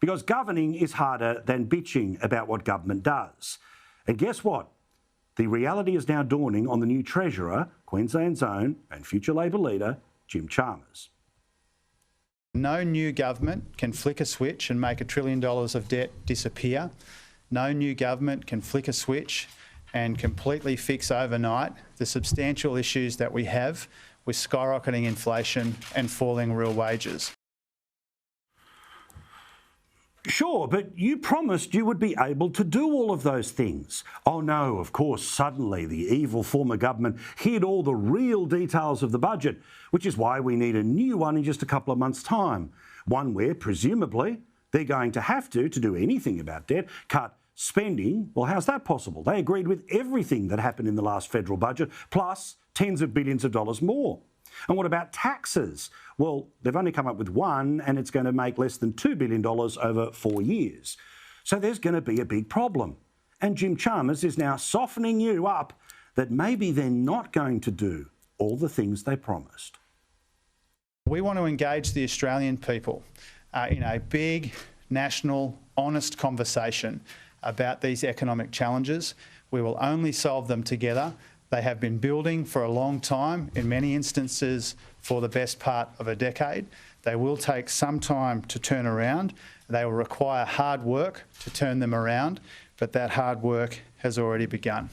Because governing is harder than bitching about what government does. And guess what? The reality is now dawning on the new Treasurer, Queensland's own and future Labor leader, Jim Chalmers. No new government can flick a switch and make $1 trillion of debt disappear. No new government can flick a switch and completely fix overnight the substantial issues that we have with skyrocketing inflation and falling real wages. Sure, but you promised you would be able to do all of those things. Oh no, of course, suddenly the evil former government hid all the real details of the budget, which is why we need a new one in just a couple of months' time. One where, presumably, they're going to have to do anything about debt, cut spending. Well, how's that possible? They agreed with everything that happened in the last federal budget, plus tens of billions of dollars more. And what about taxes? Well, they've only come up with one, and it's going to make less than $2 billion over 4 years. So there's going to be a big problem. And Jim Chalmers is now softening you up that maybe they're not going to do all the things they promised. We want to engage the Australian people in a big, national, honest conversation about these economic challenges. We will only solve them together. They have been building for a long time, in many instances for the best part of a decade. They will take some time to turn around. They will require hard work to turn them around, but that hard work has already begun.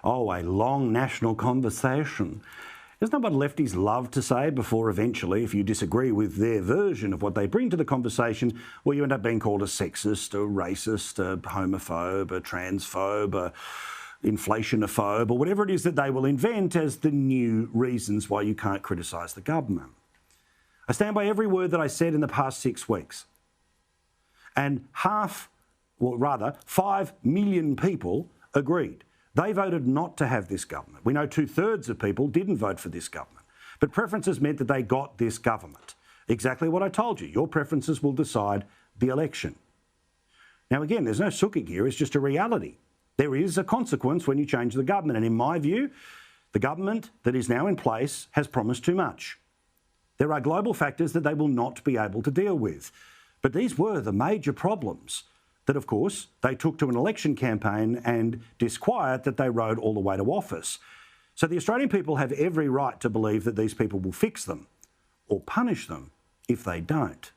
Oh, a long national conversation. Isn't that what lefties love to say before eventually, if you disagree with their version of what they bring to the conversation, well, you end up being called a sexist, a racist, a homophobe, a transphobe, a inflationophobe, or whatever it is that they will invent as the new reasons why you can't criticise the government. I stand by every word that I said in the past 6 weeks. And 5 million people agreed. They voted not to have this government. We know 2/3 of people didn't vote for this government. But preferences meant that they got this government. Exactly what I told you. Your preferences will decide the election. Now, again, there's no sooking here. It's just a reality. There is a consequence when you change the government. And in my view, the government that is now in place has promised too much. There are global factors that they will not be able to deal with. But these were the major problems that, of course, they took to an election campaign and disquiet that they rode all the way to office. So the Australian people have every right to believe that these people will fix them or punish them if they don't.